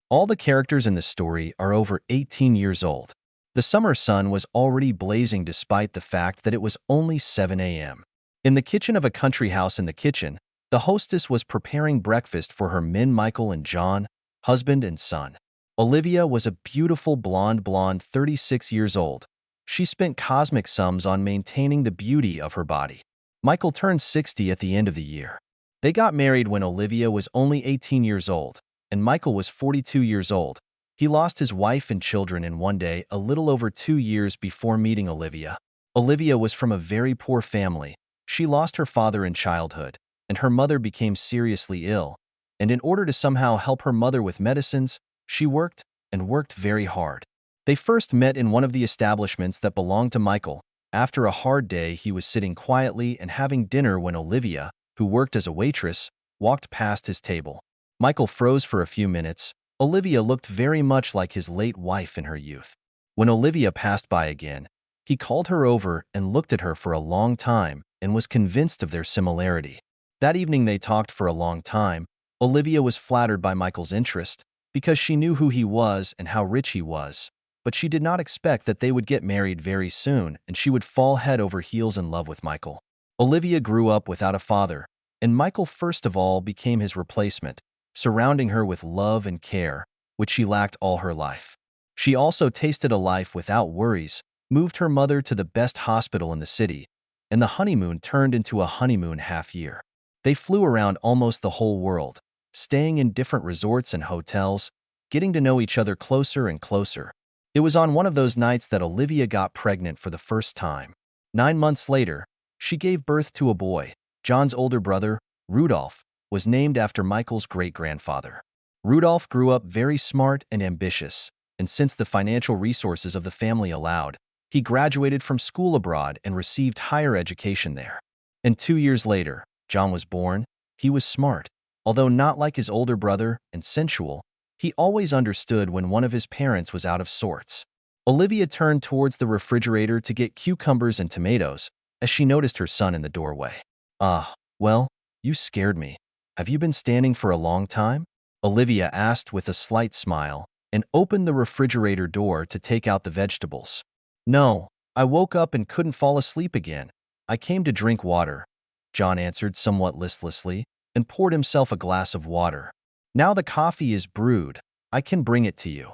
All the characters in the story are over 18 years old. The summer sun was already blazing despite the fact that it was only 7 a.m. In the kitchen of a country house in the kitchen, the hostess was preparing breakfast for her men Michael and John, husband and son. Olivia was a beautiful blonde 36 years old. She spent cosmic sums on maintaining the beauty of her body. Michael turned 60 at the end of the year. They got married when Olivia was only 18 years old, and Michael was 42 years old. He lost his wife and children in one day a little over 2 years before meeting Olivia. Olivia was from a very poor family. She lost her father in childhood, and her mother became seriously ill. And in order to somehow help her mother with medicines, she worked and worked very hard. They first met in one of the establishments that belonged to Michael. After a hard day, he was sitting quietly and having dinner when Olivia, who worked as a waitress, walked past his table. Michael froze for a few minutes. Olivia looked very much like his late wife in her youth. When Olivia passed by again, he called her over and looked at her for a long time and was convinced of their similarity. That evening they talked for a long time. Olivia was flattered by Michael's interest because she knew who he was and how rich he was, but she did not expect that they would get married very soon and she would fall head over heels in love with Michael. Olivia grew up without a father, and Michael first of all became his replacement, surrounding her with love and care, which she lacked all her life. She also tasted a life without worries, moved her mother to the best hospital in the city, and the honeymoon turned into a honeymoon half-year. They flew around almost the whole world, staying in different resorts and hotels, getting to know each other closer and closer. It was on one of those nights that Olivia got pregnant for the first time. 9 months later, she gave birth to a boy. John's older brother, Rudolph, was named after Michael's great-grandfather. Rudolph grew up very smart and ambitious, and since the financial resources of the family allowed, he graduated from school abroad and received higher education there. And 2 years later, John was born. He was smart. Although not like his older brother and sensual, he always understood when one of his parents was out of sorts. Olivia turned towards the refrigerator to get cucumbers and tomatoes as she noticed her son in the doorway. Well, you scared me. Have you been standing for a long time? Olivia asked with a slight smile and opened the refrigerator door to take out the vegetables. No, I woke up and couldn't fall asleep again. I came to drink water, John answered somewhat listlessly and poured himself a glass of water. Now the coffee is brewed. I can bring it to you.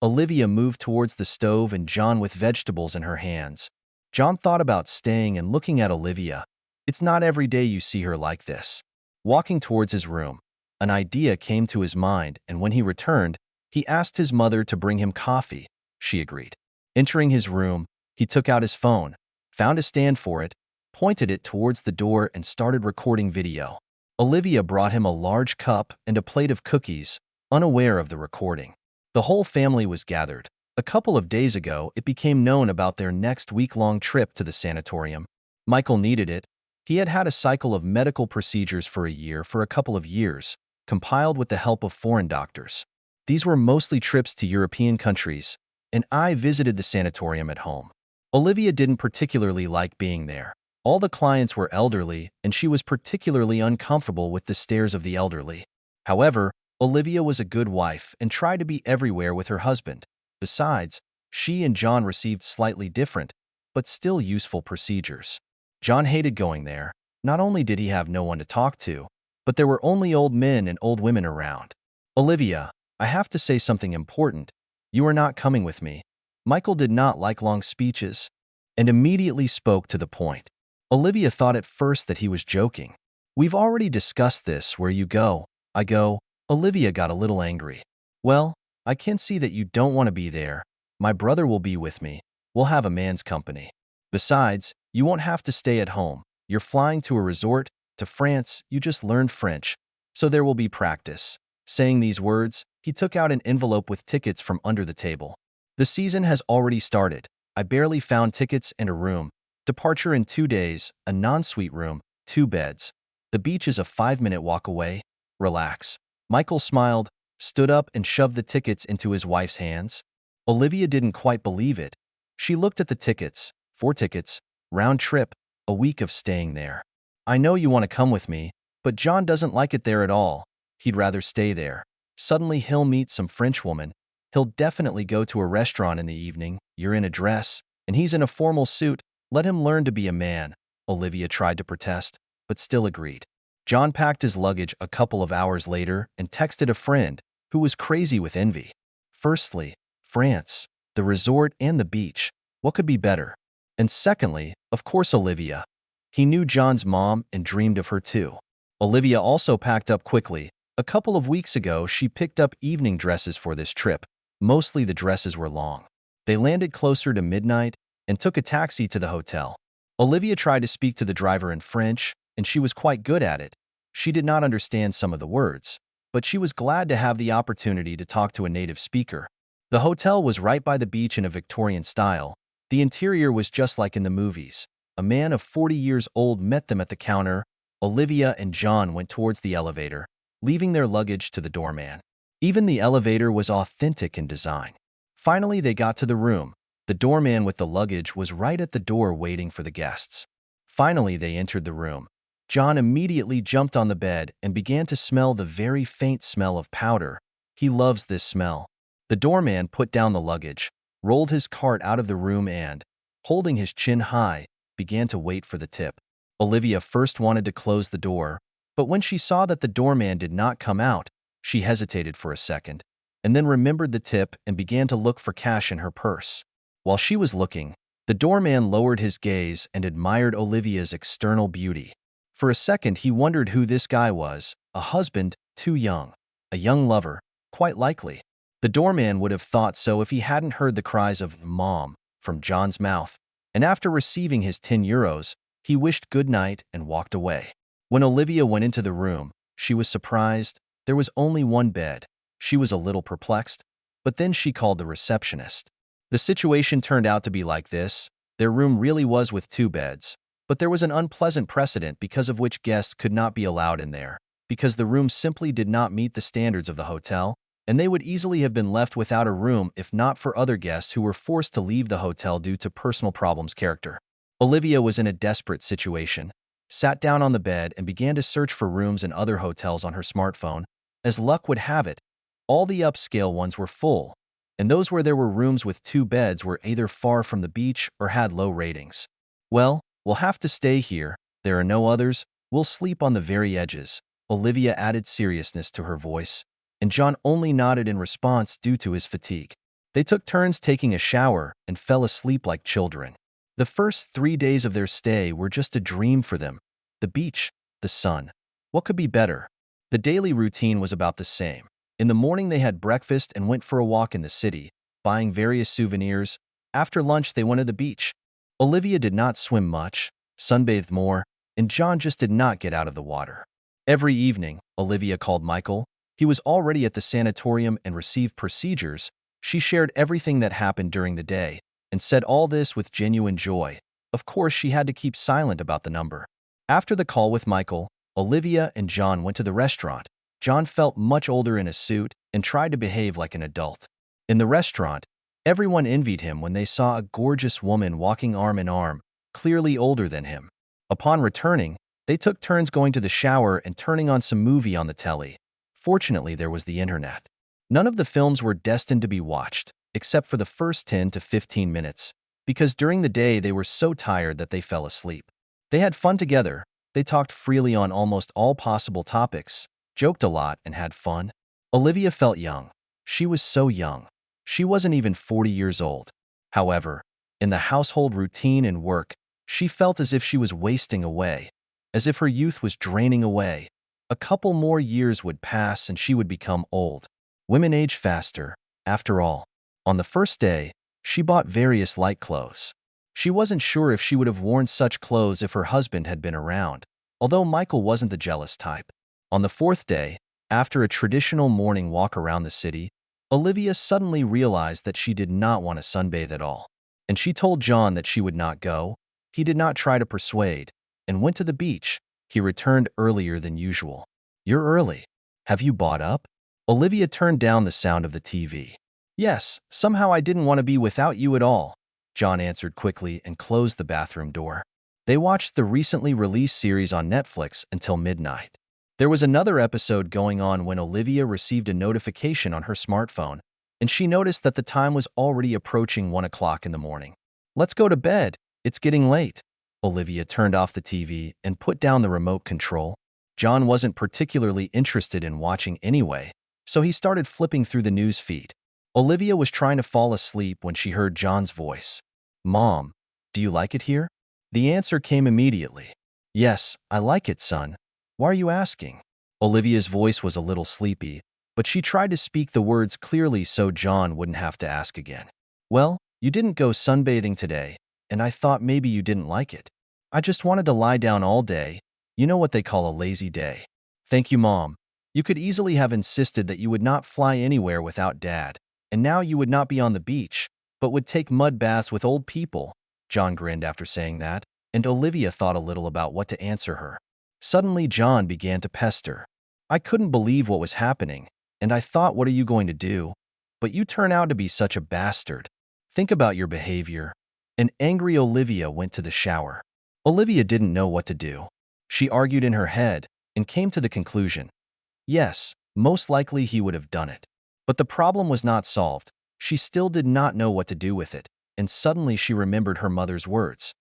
Olivia moved towards the stove and John with vegetables in her hands. John thought about staying and looking at Olivia. It's not every day you see her like this. Walking towards his room, an idea came to his mind, and when he returned, he asked his mother to bring him coffee. She agreed. Entering his room, he took out his phone, found a stand for it, pointed it towards the door, and started recording video. Olivia brought him a large cup and a plate of cookies, unaware of the recording. The whole family was gathered. A couple of days ago, it became known about their next week-long trip to the sanatorium. Michael needed it. He had had a cycle of medical procedures for a couple of years, compiled with the help of foreign doctors. These were mostly trips to European countries, and I visited the sanatorium at home. Olivia didn't particularly like being there. All the clients were elderly, and she was particularly uncomfortable with the stares of the elderly. However, Olivia was a good wife and tried to be everywhere with her husband. Besides, she and John received slightly different, but still useful procedures. John hated going there. Not only did he have no one to talk to, but there were only old men and old women around. Olivia, I have to say something important. You are not coming with me. Michael did not like long speeches and immediately spoke to the point. Olivia thought at first that he was joking. We've already discussed this. Where you go, I go. Olivia got a little angry. Well, I can see that you don't want to be there. My brother will be with me. We'll have a man's company. Besides, you won't have to stay at home. You're flying to a resort, to France. You just learned French, so there will be practice. Saying these words, he took out an envelope with tickets from under the table. The season has already started. I barely found tickets and a room. Departure in 2 days, a non-suite room, 2 beds. The beach is a 5-minute walk away. Relax. Michael smiled, stood up and shoved the tickets into his wife's hands. Olivia didn't quite believe it. She looked at the tickets. 4 tickets, round trip, a week of staying there. I know you want to come with me, but John doesn't like it there at all. He'd rather stay there. Suddenly he'll meet some French woman. He'll definitely go to a restaurant in the evening. You're in a dress, and he's in a formal suit. Let him learn to be a man. Olivia tried to protest, but still agreed. John packed his luggage a couple of hours later and texted a friend who was crazy with envy. Firstly, France, the resort and the beach. What could be better? And secondly, of course, Olivia. He knew John's mom and dreamed of her too. Olivia also packed up quickly. A couple of weeks ago, she picked up evening dresses for this trip. Mostly the dresses were long. They landed closer to midnight and took a taxi to the hotel. Olivia tried to speak to the driver in French, and she was quite good at it. She did not understand some of the words, but she was glad to have the opportunity to talk to a native speaker. The hotel was right by the beach in a Victorian style. The interior was just like in the movies. A man of 40 years old met them at the counter. Olivia and John went towards the elevator, leaving their luggage to the doorman. Even the elevator was authentic in design. Finally, they got to the room. The doorman with the luggage was right at the door waiting for the guests. Finally, they entered the room. John immediately jumped on the bed and began to smell the very faint smell of powder. He loves this smell. The doorman put down the luggage, rolled his cart out of the room and, holding his chin high, began to wait for the tip. Olivia first wanted to close the door, but when she saw that the doorman did not come out, she hesitated for a second, and then remembered the tip and began to look for cash in her purse. While she was looking, the doorman lowered his gaze and admired Olivia's external beauty. For a second, he wondered who this guy was. A husband, too young. A young lover, quite likely. The doorman would have thought so if he hadn't heard the cries of "Mom" from John's mouth, and after receiving his 10 euros, he wished good night and walked away. When Olivia went into the room, she was surprised. There was only one bed. She was a little perplexed, but then she called the receptionist. The situation turned out to be like this. Their room really was with 2 beds, but there was an unpleasant precedent because of which guests could not be allowed in there, because the room simply did not meet the standards of the hotel, and they would easily have been left without a room if not for other guests who were forced to leave the hotel due to personal problems character. Olivia was in a desperate situation, sat down on the bed and began to search for rooms in other hotels on her smartphone. As luck would have it, all the upscale ones were full, and those where there were rooms with 2 beds were either far from the beach or had low ratings. Well, we'll have to stay here. There are no others. We'll sleep on the very edges. Olivia added seriousness to her voice, and John only nodded in response due to his fatigue. They took turns taking a shower and fell asleep like children. The first 3 days of their stay were just a dream for them. The beach, the sun. What could be better? The daily routine was about the same. In the morning they had breakfast and went for a walk in the city, buying various souvenirs. After lunch they went to the beach. Olivia did not swim much, sunbathed more, and John just did not get out of the water. Every evening, Olivia called Michael. He was already at the sanatorium and received procedures. She shared everything that happened during the day and said all this with genuine joy. Of course, she had to keep silent about the number. After the call with Michael, Olivia and John went to the restaurant. John felt much older in a suit and tried to behave like an adult. In the restaurant, everyone envied him when they saw a gorgeous woman walking arm in arm, clearly older than him. Upon returning, they took turns going to the shower and turning on some movie on the telly. Fortunately, there was the internet. None of the films were destined to be watched, except for the first 10 to 15 minutes, because during the day they were so tired that they fell asleep. They had fun together. They talked freely on almost all possible topics, joked a lot, and had fun. Olivia felt young. She was so young. She wasn't even 40 years old. However, in the household routine and work, she felt as if she was wasting away, as if her youth was draining away. A couple more years would pass and she would become old. Women age faster, after all. On the first day, she bought various light clothes. She wasn't sure if she would have worn such clothes if her husband had been around, although Michael wasn't the jealous type. On the 4th day, after a traditional morning walk around the city, Olivia suddenly realized that she did not want to sunbathe at all, and she told John that she would not go. He did not try to persuade, and went to the beach. He returned earlier than usual. "You're early. Have you bought up?" Olivia turned down the sound of the TV. "Yes, somehow I didn't want to be without you at all," John answered quickly and closed the bathroom door. They watched the recently released series on Netflix until midnight. There was another episode going on when Olivia received a notification on her smartphone, and she noticed that the time was already approaching 1 o'clock in the morning. "Let's go to bed. It's getting late." Olivia turned off the TV and put down the remote control. John wasn't particularly interested in watching anyway, so he started flipping through the news feed. Olivia was trying to fall asleep when she heard John's voice. "Mom, do you like it here?" The answer came immediately. "Yes, I like it, son. Why are you asking?" Olivia's voice was a little sleepy, but she tried to speak the words clearly so John wouldn't have to ask again. "Well, you didn't go sunbathing today, and I thought maybe you didn't like it. I just wanted to lie down all day. You know what they call a lazy day." "Thank you, Mom. You could easily have insisted that you would not fly anywhere without Dad, and now you would not be on the beach, but would take mud baths with old people." John grinned after saying that, and Olivia thought a little about what to answer her. Suddenly, John began to pester. "I couldn't believe what was happening, and I thought, what are you going to do? But you turn out to be such a bastard. Think about your behavior." An angry Olivia went to the shower. Olivia didn't know what to do. She argued in her head and came to the conclusion, yes, most likely he would have done it. But the problem was not solved. She still did not know what to do with it, and suddenly she remembered her mother's words.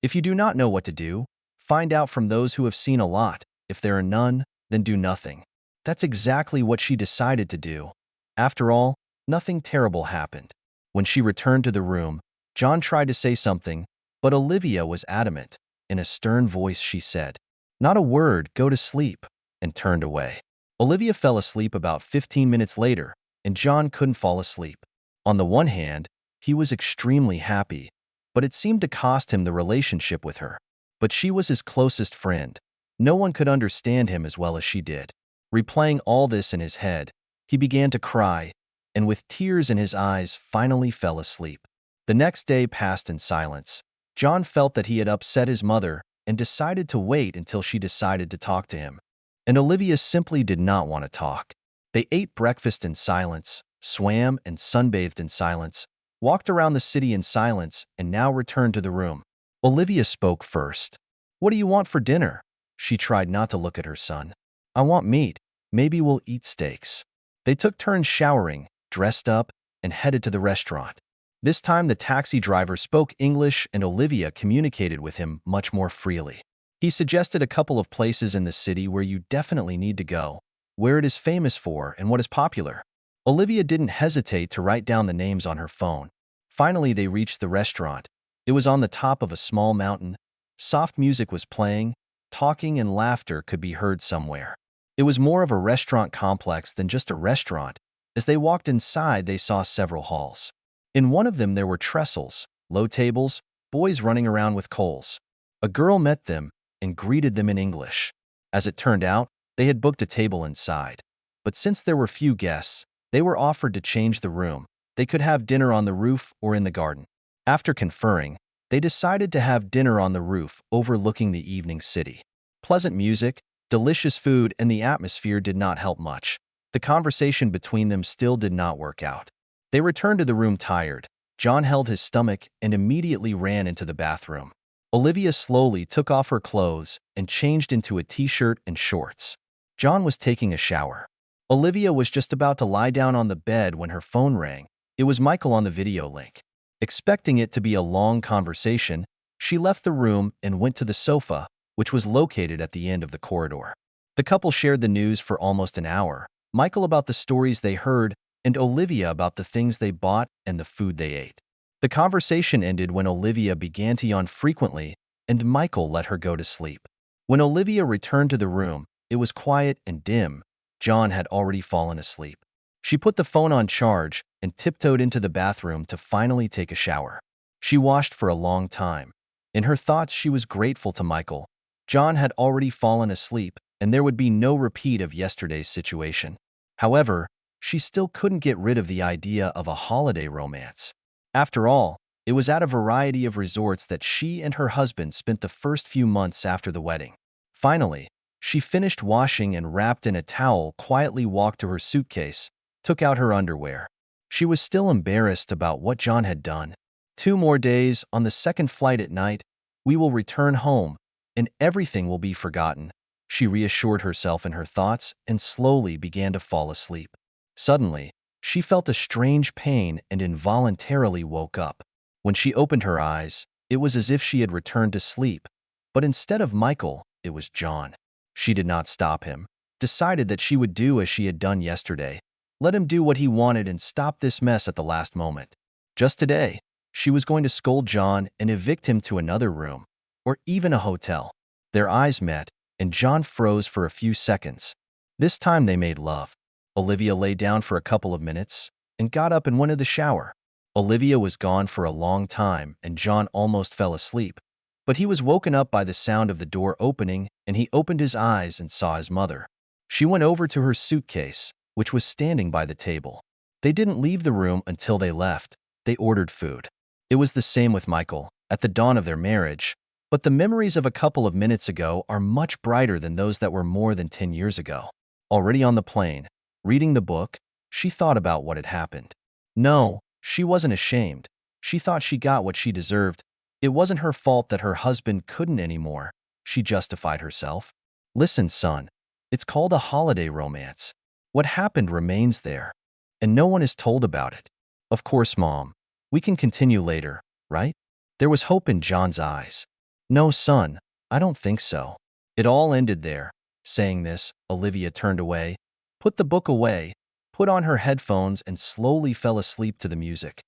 "If you do not know what to do, find out from those who have seen a lot. If there are none, then do nothing." That's exactly what she decided to do. After all, nothing terrible happened. When she returned to the room, John tried to say something, but Olivia was adamant. In a stern voice, she said, "Not a word, go to sleep," and turned away. Olivia fell asleep about 15 minutes later, and John couldn't fall asleep. On the one hand, he was extremely happy, but it seemed to cost him the relationship with her. But she was his closest friend. No one could understand him as well as she did. Replaying all this in his head, he began to cry, and with tears in his eyes, finally fell asleep. The next day passed in silence. John felt that he had upset his mother and decided to wait until she decided to talk to him. And Olivia simply did not want to talk. They ate breakfast in silence, swam and sunbathed in silence, walked around the city in silence, and now returned to the room. Olivia spoke first. "What do you want for dinner?" She tried not to look at her son. "I want meat. Maybe we'll eat steaks." They took turns showering, dressed up, and headed to the restaurant. This time the taxi driver spoke English and Olivia communicated with him much more freely. He suggested a couple of places in the city where you definitely need to go, where it is famous for and what is popular. Olivia didn't hesitate to write down the names on her phone. Finally, they reached the restaurant. It was on the top of a small mountain. Soft music was playing. Talking and laughter could be heard somewhere. It was more of a restaurant complex than just a restaurant. As they walked inside, they saw several halls. In one of them, there were trestles, low tables, boys running around with coals. A girl met them and greeted them in English. As it turned out, they had booked a table inside. But since there were few guests, they were offered to change the room. They could have dinner on the roof or in the garden. After conferring, they decided to have dinner on the roof overlooking the evening city. Pleasant music, delicious food, and the atmosphere did not help much. The conversation between them still did not work out. They returned to the room tired. John held his stomach and immediately ran into the bathroom. Olivia slowly took off her clothes and changed into a t-shirt and shorts. John was taking a shower. Olivia was just about to lie down on the bed when her phone rang. It was Michael on the video link. Expecting it to be a long conversation, she left the room and went to the sofa, which was located at the end of the corridor. The couple shared the news for almost an hour, Michael about the stories they heard, and Olivia about the things they bought and the food they ate. The conversation ended when Olivia began to yawn frequently, and Michael let her go to sleep. When Olivia returned to the room, it was quiet and dim. John had already fallen asleep. She put the phone on charge and tiptoed into the bathroom to finally take a shower. She washed for a long time. In her thoughts, she was grateful to Michael. John had already fallen asleep, and there would be no repeat of yesterday's situation. However, she still couldn't get rid of the idea of a holiday romance. After all, it was at a variety of resorts that she and her husband spent the first few months after the wedding. Finally, she finished washing and wrapped in a towel, quietly walked to her suitcase, took out her underwear. She was still embarrassed about what John had done. 2 more days, on the second flight at night, we will return home, and everything will be forgotten. She reassured herself in her thoughts and slowly began to fall asleep. Suddenly, she felt a strange pain and involuntarily woke up. When she opened her eyes, it was as if she had returned to sleep, but instead of Michael, it was John. She did not stop him, decided that she would do as she had done yesterday, let him do what he wanted and stop this mess at the last moment. Just today, she was going to scold John and evict him to another room, or even a hotel. Their eyes met, and John froze for a few seconds. This time they made love. Olivia lay down for a couple of minutes and got up and went to the shower. Olivia was gone for a long time, and John almost fell asleep. But he was woken up by the sound of the door opening, and he opened his eyes and saw his mother. She went over to her suitcase, which was standing by the table. They didn't leave the room until they left. They ordered food. It was the same with Michael, at the dawn of their marriage, but the memories of a couple of minutes ago are much brighter than those that were more than 10 years ago. Already on the plane, reading the book, she thought about what had happened. No, she wasn't ashamed. She thought she got what she deserved. It wasn't her fault that her husband couldn't anymore. She justified herself. Listen, son, it's called a holiday romance. What happened remains there, and no one is told about it. Of course, Mom. We can continue later, right? There was hope in John's eyes. No, son, I don't think so. It all ended there. Saying this, Olivia turned away, put the book away, put on her headphones, and slowly fell asleep to the music.